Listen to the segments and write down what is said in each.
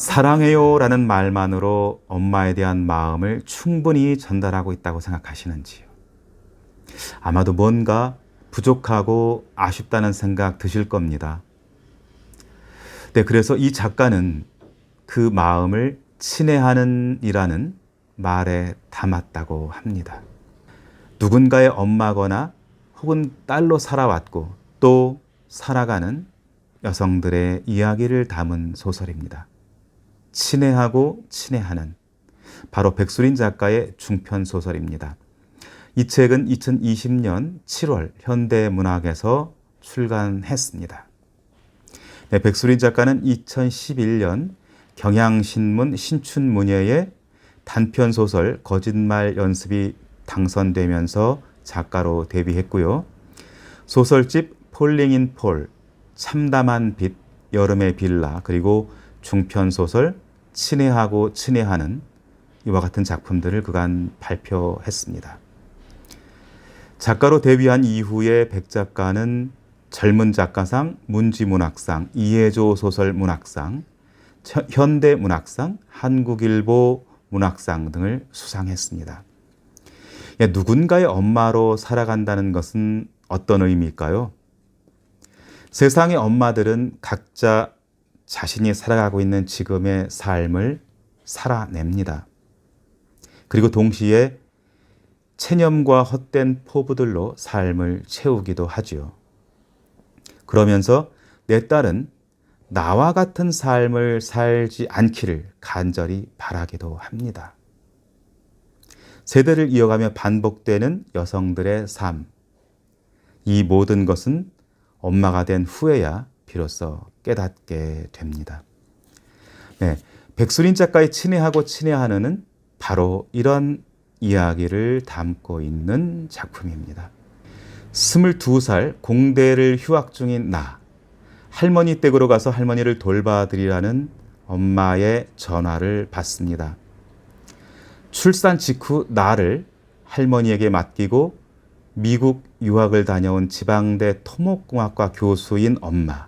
사랑해요라는 말만으로 엄마에 대한 마음을 충분히 전달하고 있다고 생각하시는지요? 아마도 뭔가 부족하고 아쉽다는 생각 드실 겁니다. 네, 그래서 이 작가는 그 마음을 친애하는 이라는 말에 담았다고 합니다. 누군가의 엄마거나 혹은 딸로 살아왔고 또 살아가는 여성들의 이야기를 담은 소설입니다. 친애하고 친애하는, 바로 백수린 작가의 중편 소설입니다. 이 책은 2020년 7월 현대문학에서 출간했습니다. 네, 백수린 작가는 2011년 경향신문 신춘문예의 단편소설 거짓말 연습이 당선되면서 작가로 데뷔했고요. 소설집 폴링 인 폴, 참담한 빛, 여름의 빌라, 그리고 중편소설 친애하고 친애하는 이와 같은 작품들을 그간 발표했습니다. 작가로 데뷔한 이후에 백 작가는 젊은 작가상, 문지문학상, 이해조 소설문학상, 현대문학상, 한국일보 문학상 등을 수상했습니다. 누군가의 엄마로 살아간다는 것은 어떤 의미일까요? 세상의 엄마들은 각자 자신이 살아가고 있는 지금의 삶을 살아냅니다. 그리고 동시에 체념과 헛된 포부들로 삶을 채우기도 하지요. 그러면서 내 딸은 나와 같은 삶을 살지 않기를 간절히 바라기도 합니다. 세대를 이어가며 반복되는 여성들의 삶, 이 모든 것은 엄마가 된 후에야 비로소 깨닫게 됩니다. 네, 백수린 작가의 친애하고 친애하는은 바로 이런 이야기를 담고 있는 작품입니다. 22살 공대를 휴학 중인 나, 할머니 댁으로 가서 할머니를 돌봐드리라는 엄마의 전화를 받습니다. 출산 직후 나를 할머니에게 맡기고 미국 유학을 다녀온 지방대 토목공학과 교수인 엄마.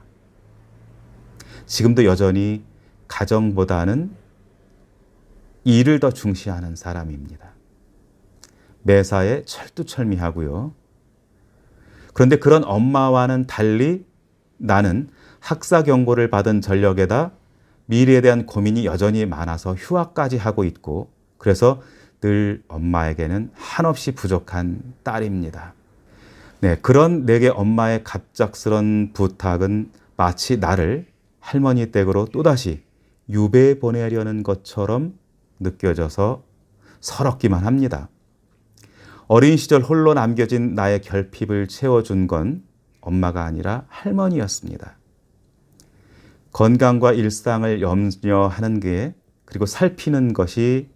지금도 여전히 가정보다는 일을 더 중시하는 사람입니다. 매사에 철두철미하고요. 그런데 그런 엄마와는 달리 나는 학사 경고를 받은 전력에다 미래에 대한 고민이 여전히 많아서 휴학까지 하고 있고, 그래서 늘 엄마에게는 한없이 부족한 딸입니다. 네, 그런 내게 엄마의 갑작스런 부탁은 마치 나를 할머니 댁으로 또다시 유배 보내려는 것처럼 느껴져서 서럽기만 합니다. 어린 시절 홀로 남겨진 나의 결핍을 채워준 건 엄마가 아니라 할머니였습니다. 건강과 일상을 염려하는 게, 그리고 살피는 것이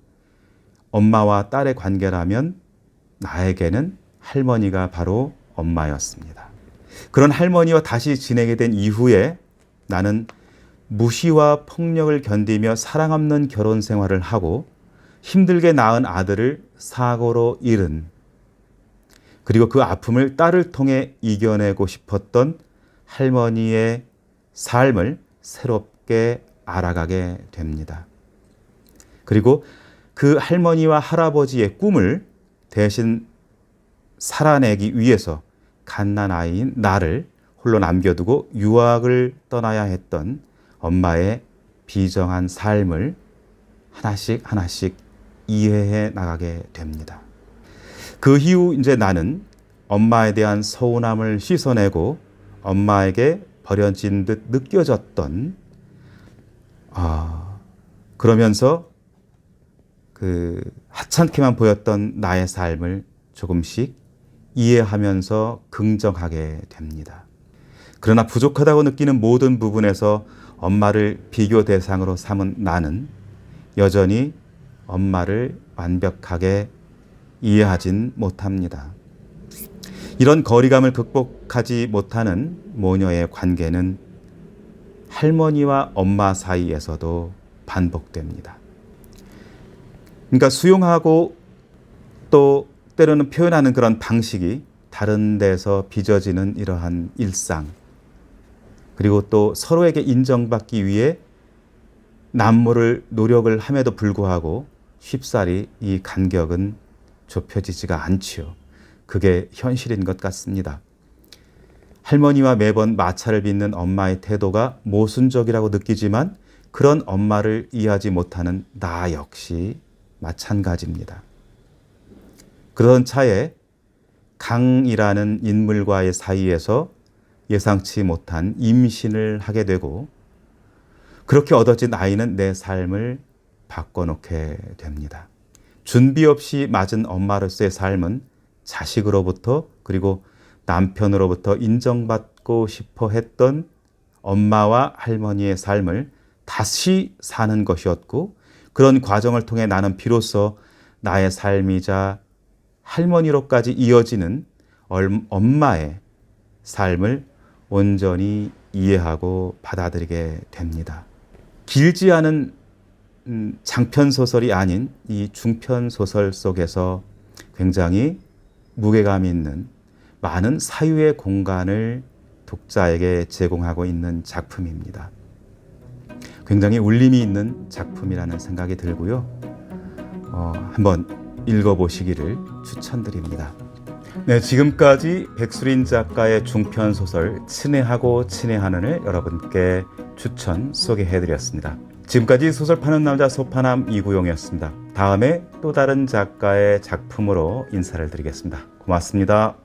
엄마와 딸의 관계라면 나에게는 할머니가 바로 엄마였습니다. 그런 할머니와 다시 지내게 된 이후에 나는 무시와 폭력을 견디며 사랑 없는 결혼 생활을 하고 힘들게 낳은 아들을 사고로 잃은, 그리고 그 아픔을 딸을 통해 이겨내고 싶었던 할머니의 삶을 새롭게 알아가게 됩니다. 그리고 그 할머니와 할아버지의 꿈을 대신 살아내기 위해서 갓난아이인 나를 홀로 남겨두고 유학을 떠나야 했던 엄마의 비정한 삶을 하나씩 하나씩 이해해 나가게 됩니다. 그 이후 이제 나는 엄마에 대한 서운함을 씻어내고 엄마에게 버려진 듯 느껴졌던, 그러면서 그 하찮게만 보였던 나의 삶을 조금씩 이해하면서 긍정하게 됩니다. 그러나 부족하다고 느끼는 모든 부분에서 엄마를 비교 대상으로 삼은 나는 여전히 엄마를 완벽하게 이해하진 못합니다. 이런 거리감을 극복하지 못하는 모녀의 관계는 할머니와 엄마 사이에서도 반복됩니다. 그러니까 수용하고 또 때로는 표현하는 그런 방식이 다른 데서 빚어지는 이러한 일상, 그리고 또 서로에게 인정받기 위해 남모를 노력을 함에도 불구하고 쉽사리 이 간격은 좁혀지지가 않지요. 그게 현실인 것 같습니다. 할머니와 매번 마차를 빚는 엄마의 태도가 모순적이라고 느끼지만 그런 엄마를 이해하지 못하는 나 역시 마찬가지입니다. 그러던 차에 강이라는 인물과의 사이에서 예상치 못한 임신을 하게 되고 그렇게 얻어진 아이는 내 삶을 바꿔놓게 됩니다. 준비 없이 맞은 엄마로서의 삶은 자식으로부터 그리고 남편으로부터 인정받고 싶어 했던 엄마와 할머니의 삶을 다시 사는 것이었고 그런 과정을 통해 나는 비로소 나의 삶이자 할머니로까지 이어지는 엄마의 삶을 온전히 이해하고 받아들이게 됩니다. 길지 않은 장편소설이 아닌 이 중편소설 속에서 굉장히 무게감 있는 많은 사유의 공간을 독자에게 제공하고 있는 작품입니다. 굉장히 울림이 있는 작품이라는 생각이 들고요. 한번 읽어보시기를 추천드립니다. 네, 지금까지 백수린 작가의 중편소설 친애하고 친애하는을 여러분께 추천 소개해드렸습니다. 지금까지 소설 파는 남자 소파남 이구용이었습니다. 다음에 또 다른 작가의 작품으로 인사를 드리겠습니다. 고맙습니다.